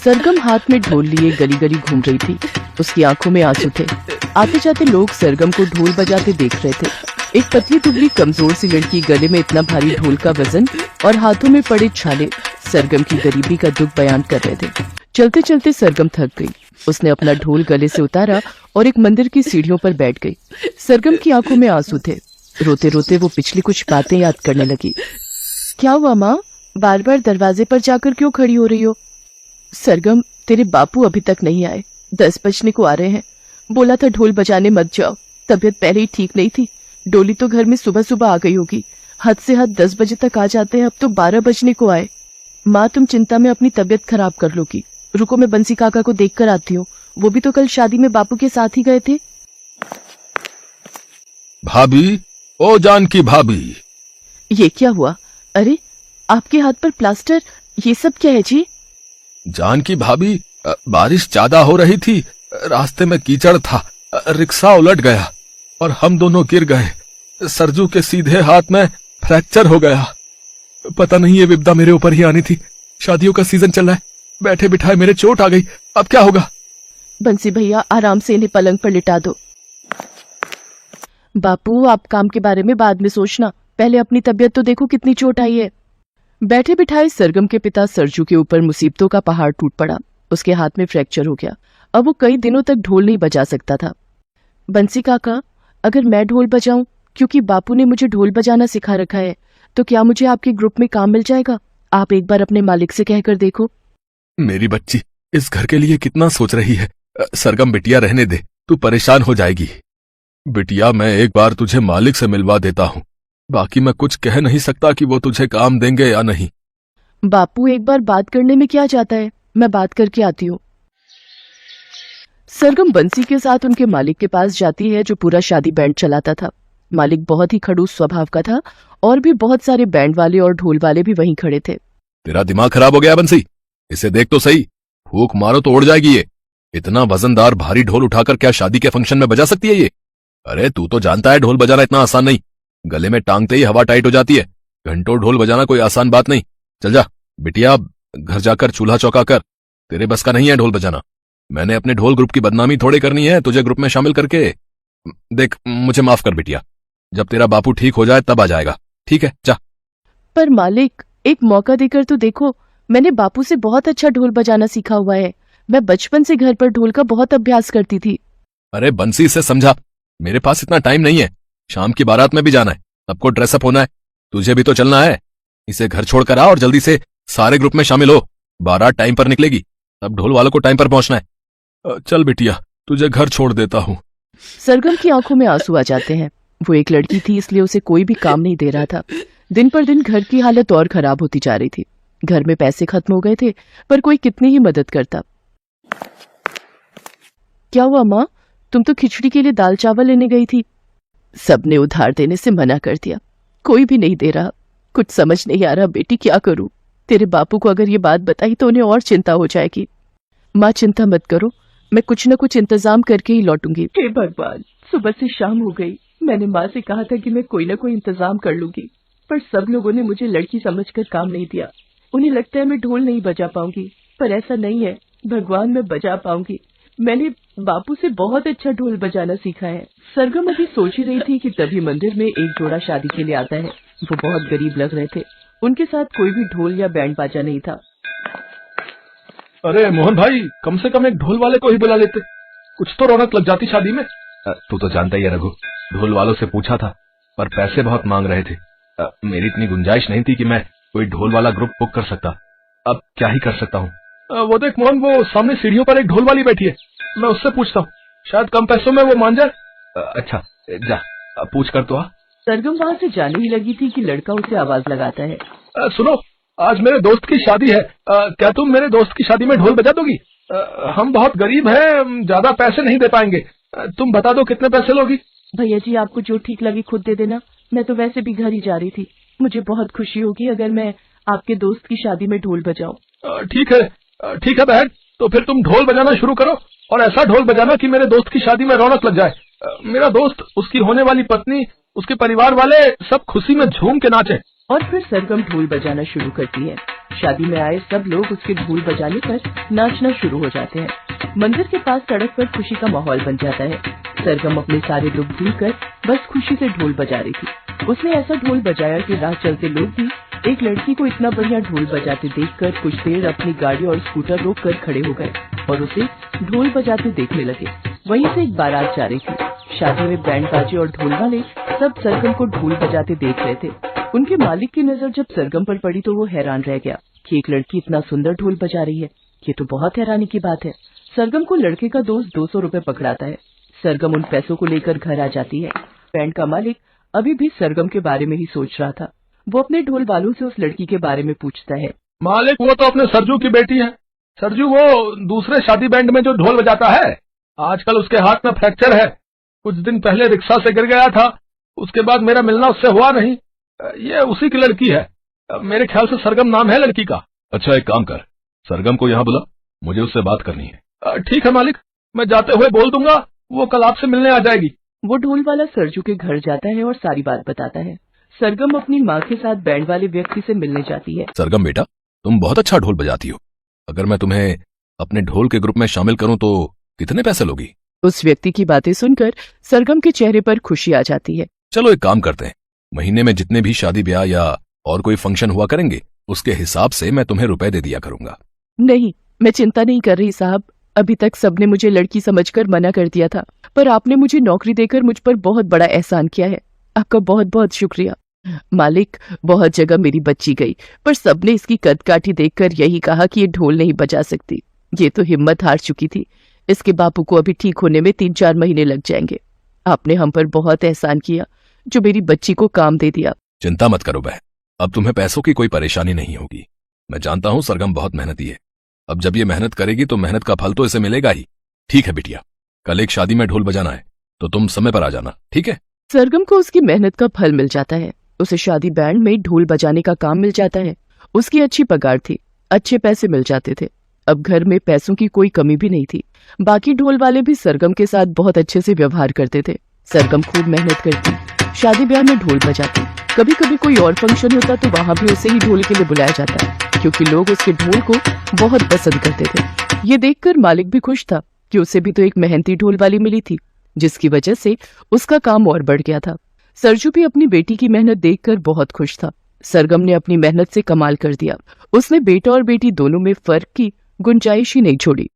सरगम हाथ में ढोल लिए गली गली घूम रही थी। उसकी आंखों में आंसू थे। आते जाते लोग सरगम को ढोल बजाते देख रहे थे। एक पतली दुबली कमजोर सी लड़की, गले में इतना भारी ढोल का वजन और हाथों में पड़े छाले, सरगम की गरीबी का दुख बयान कर रहे थे। चलते चलते सरगम थक गई। उसने अपना ढोल गले से उतारा और एक मंदिर की सीढ़ियों पर बैठ गई। सरगम की आंखों में आंसू थे। रोते रोते वो पिछली कुछ बातें याद करने लगी। क्या हुआ माँ, बार बार दरवाजे पर जाकर क्यों खड़ी हो रही हो? सरगम, तेरे बापू अभी तक नहीं आए, 10 बजने को आ रहे हैं। बोला था ढोल बजाने मत जाओ, तबीयत पहले ही ठीक नहीं थी। डोली तो घर में सुबह सुबह आ गई होगी। हद से हद 10 बजे तक आ जाते हैं, अब तो 12 बजने को आए। माँ, तुम चिंता में अपनी तबीयत खराब कर लोगी। रुको, मैं बंसी काका को देख कर आती हूँ। वो भी तो कल शादी में बापू के साथ ही गए थे। भाभी, ओ जानकी भाभी। ये क्या हुआ? अरे, आपके हाथ पर प्लास्टर, ये सब क्या है जी? जानकी भाभी, बारिश ज्यादा हो रही थी, रास्ते में कीचड़ था, रिक्शा उलट गया और हम दोनों गिर गए। सरजू के सीधे हाथ में फ्रैक्चर हो गया। पता नहीं ये विपदा मेरे ऊपर ही आनी थी। शादियों का सीजन चल रहा है, बैठे बिठाए मेरे चोट आ गई। अब क्या होगा? बंसी भैया, आराम से इन्हें पलंग पर लिटा दो। बापू, आप काम के बारे में बाद में सोचना, पहले अपनी तबीयत तो देखो, कितनी चोट आई है। बैठे बिठाए सरगम के पिता सरजू के ऊपर मुसीबतों का पहाड़ टूट पड़ा। उसके हाथ में फ्रैक्चर हो गया। अब वो कई दिनों तक ढोल नहीं बजा सकता था। बंसी काका, अगर मैं ढोल बजाऊं, क्योंकि बापू ने मुझे ढोल बजाना सिखा रखा है, तो क्या मुझे आपके ग्रुप में काम मिल जाएगा? आप एक बार अपने मालिक से कहकर देखो। मेरी बच्ची इस घर के लिए कितना सोच रही है। सरगम बिटिया, रहने दे, तू परेशान हो जाएगी। बिटिया, मैं एक बार तुझे मालिक से मिलवा देता हूँ, बाकी मैं कुछ कह नहीं सकता कि वो तुझे काम देंगे या नहीं। बापू, एक बार बात करने में क्या जाता है, मैं बात करके आती हूँ। सरगम बंसी के साथ उनके मालिक के पास जाती है, जो पूरा शादी बैंड चलाता था। मालिक बहुत ही खड़ूस स्वभाव का था और भी बहुत सारे बैंड वाले और ढोल वाले भी वहीं खड़े थे। तेरा दिमाग खराब हो गया बंसी? इसे देख तो सही, फूंक मारो तो उड़ जाएगी ये। इतना वजनदार भारी ढोल उठाकर क्या शादी के फंक्शन में बजा सकती है ये? अरे तू तो जानता है ढोल बजाना इतना आसान नहीं। गले में टांगते ही हवा टाइट हो जाती है। घंटों ढोल बजाना कोई आसान बात नहीं। चल जा बिटिया, घर जाकर चूल्हा चौका कर। तेरे बस का नहीं है ढोल बजाना। मैंने अपने ढोल ग्रुप की बदनामी थोड़े करनी है तुझे ग्रुप में शामिल करके। देख, मुझे माफ कर बिटिया, जब तेरा बापू ठीक हो जाए तब आ जाएगा, ठीक है? जा। पर मालिक, एक मौका देकर तो देखो। मैंने बापू से बहुत अच्छा ढोल बजाना सीखा हुआ है। मैं बचपन से घर पर ढोल का बहुत अभ्यास करती थी। अरे बंसी, से समझा, मेरे पास इतना टाइम नहीं है। शाम की बारात में भी जाना है, सबको ड्रेसअप होना है, तुझे भी तो चलना है। इसे घर छोड़कर आ और जल्दी से सारे ग्रुप में शामिल हो। बारात टाइम पर निकलेगी, तब ढोल वालों को टाइम पर पहुंचना है। चल बिटिया, तुझे घर छोड़ देता हूँ। सरगम की आंखों में आंसू आ जाते हैं। वो एक लड़की थी, इसलिए उसे कोई भी काम नहीं दे रहा था। दिन पर दिन घर की हालत और खराब होती जा रही थी। घर में पैसे खत्म हो गए थे, पर कोई कितनी ही मदद करता। क्या हुआ माँ, तुम तो खिचड़ी के लिए दाल चावल लेने गई थी। सबने उधार देने से मना कर दिया, कोई भी नहीं दे रहा। कुछ समझ नहीं आ रहा बेटी, क्या करूं? तेरे बापू को अगर ये बात बताई तो उन्हें और चिंता हो जाएगी। माँ, चिंता मत करो, मैं कुछ न कुछ इंतजाम करके ही लौटूंगी। हे भगवान, सुबह से शाम हो गई। मैंने माँ से कहा था कि मैं कोई न कोई इंतजाम कर लूंगी, पर सब लोगों ने मुझे लड़की समझकर काम नहीं दिया। उन्हें लगता है मैं ढोल नहीं बजा पाऊंगी, पर ऐसा नहीं है। भगवान, मैं बजा पाऊंगी। मैंने बापू से बहुत अच्छा ढोल बजाना सीखा है। सरगम अभी सोच ही रही थी कि तभी मंदिर में एक जोड़ा शादी के लिए आता है। वो बहुत गरीब लग रहे थे। उनके साथ कोई भी ढोल या बैंड बाजा नहीं था। अरे मोहन भाई, कम से कम एक ढोल वाले को ही बुला लेते, कुछ तो रौनक लग जाती शादी में। तू तो जानता ही है रघु, ढोल वालों से पूछा था पर पैसे बहुत मांग रहे थे। मेरी इतनी गुंजाइश नहीं थी कि मैं कोई ढोल वाला ग्रुप बुक कर सकता। अब क्या ही कर सकता हूँ। वो देख मोहन, वो सामने सीढ़ियों पर एक ढोल वाली बैठी है, मैं उससे पूछता हूँ, शायद कम पैसों में वो मान जाए। अच्छा जा, पूछ कर तो आ। सरगम वहाँ से जाने ही लगी थी कि लड़का उसे आवाज लगाता है। सुनो, आज मेरे दोस्त की शादी है, क्या तुम मेरे दोस्त की शादी में ढोल बजा दोगी? हम बहुत गरीब हैं, ज्यादा पैसे नहीं दे पाएंगे। तुम बता दो कितने पैसे लोगी? भैया जी, आपको जो ठीक लगे खुद दे देना। मैं तो वैसे भी घर ही जा रही थी। मुझे बहुत खुशी होगी अगर मैं आपके दोस्त की शादी में ढोल बजाऊं। ठीक है बहन, तो फिर तुम ढोल बजाना शुरू करो, और ऐसा ढोल बजाना कि मेरे दोस्त की शादी में रौनक लग जाए। मेरा दोस्त, उसकी होने वाली पत्नी, उसके परिवार वाले सब खुशी में झूम के नाचे। और फिर सरगम ढोल बजाना शुरू करती है। शादी में आए सब लोग उसके ढोल बजाने पर नाचना शुरू हो जाते हैं। मंदिर के पास सड़क पर खुशी का माहौल बन जाता है। सरगम अपने सारे दुख भूलकर बस खुशी से ढोल बजा रही थी। उसने ऐसा ढोल बजाया कि राह चलते लोग भी एक लड़की को इतना बढ़िया ढोल बजाते देखकर कुछ देर अपनी गाड़ी और स्कूटर रोककर खड़े हो गए और उसे ढोल बजाते देखने लगे। वहीं से एक बारात जा रही थी। शादी में बैंड बाजे और ढोल वाले सब सरगम को ढोल बजाते देख रहे थे। उनके मालिक की नजर जब सरगम पर पड़ी तो वो हैरान रह गया कि एक लड़की इतना सुंदर ढोल बजा रही है। ये तो बहुत हैरानी की बात है। सरगम को लड़के का दोस्त 200 रुपए पकड़ाता है। सरगम उन पैसों को लेकर घर आ जाती है। बैंड का मालिक अभी भी सरगम के बारे में ही सोच रहा था। वो अपने ढोल वालों से उस लड़की के बारे में पूछता है। मालिक, वो तो अपने सरजू की बेटी है। सरजू वो दूसरे शादी बैंड में जो ढोल बजाता है। आजकल उसके हाथ में फ्रैक्चर है। कुछ दिन पहले रिक्शा से गिर गया था। उसके बाद मेरा मिलना उससे हुआ नहीं। ये उसी की लड़की है। मेरे ख्याल से सरगम नाम है लड़की का। अच्छा, एक काम कर, सरगम को यहाँ बुला, मुझे उससे बात करनी है। ठीक है मालिक, मैं जाते हुए बोल दूंगा, वो कल आपसे मिलने आ जाएगी। वो ढोल वाला सरजू के घर जाता है और सारी बात बताता है। सरगम अपनी माँ के साथ बैंड वाले व्यक्ति से मिलने जाती है। सरगम बेटा, तुम बहुत अच्छा ढोल बजाती हो। अगर मैं तुम्हें अपने ढोल के ग्रुप में शामिल करूं तो कितने पैसे लोगी? उस व्यक्ति की बातें सुनकर सरगम के चेहरे पर खुशी आ जाती है। चलो एक काम करते हैं, महीने में जितने भी शादी ब्याह या और कोई फंक्शन हुआ करेंगे उसके हिसाब से मैं तुम्हें रुपए दे दिया करूंगा। नहीं, मैं चिंता नहीं कर रही साहब। अभी तक सबने मुझे लड़की समझकर मना कर दिया था, पर आपने मुझे नौकरी देकर मुझ पर बहुत बड़ा एहसान किया है। आपका बहुत बहुत शुक्रिया। मालिक, बहुत जगह मेरी बच्ची गई, पर सबने इसकी कदकाठी देखकर यही कहा कि ये ढोल नहीं बजा सकती। ये तो हिम्मत हार चुकी थी। इसके बापू को अभी ठीक होने में 3-4 महीने लग जाएंगे। आपने हम पर बहुत एहसान किया, जो मेरी बच्ची को काम दे दिया। चिंता मत करो बहन, अब तुम्हें पैसों की कोई परेशानी नहीं होगी। मैं जानता हूं सरगम बहुत मेहनती है। अब जब ये मेहनत करेगी तो मेहनत का फल तो इसे मिलेगा ही। ठीक है बिटिया, कल एक शादी में ढोल बजाना है तो तुम समय पर आ जाना, ठीक है? सरगम को उसकी मेहनत का फल मिल जाता है। उसे शादी बैंड में ढोल बजाने का काम मिल जाता है। उसकी अच्छी पगार थी, अच्छे पैसे मिल जाते थे। अब घर में पैसों की कोई कमी भी नहीं थी। बाकी ढोल वाले भी सरगम के साथ बहुत अच्छे से व्यवहार करते थे। सरगम खूब मेहनत करती, शादी ब्याह में ढोल बजाती। कभी कभी कोई और फंक्शन होता तो वहां भी उसे ही ढोल के लिए बुलाया जाता है, क्योंकि लोग उसके ढोल को बहुत पसंद करते थे। ये देखकर मालिक भी खुश था कि उसे भी तो एक मेहनती ढोल वाली मिली थी, जिसकी वजह से उसका काम और बढ़ गया था। सरजू भी अपनी बेटी की मेहनत देखकर बहुत खुश था। सरगम ने अपनी मेहनत से कमाल कर दिया। उसने बेटा और बेटी दोनों में फर्क की गुंजाइश ही नहीं छोड़ी।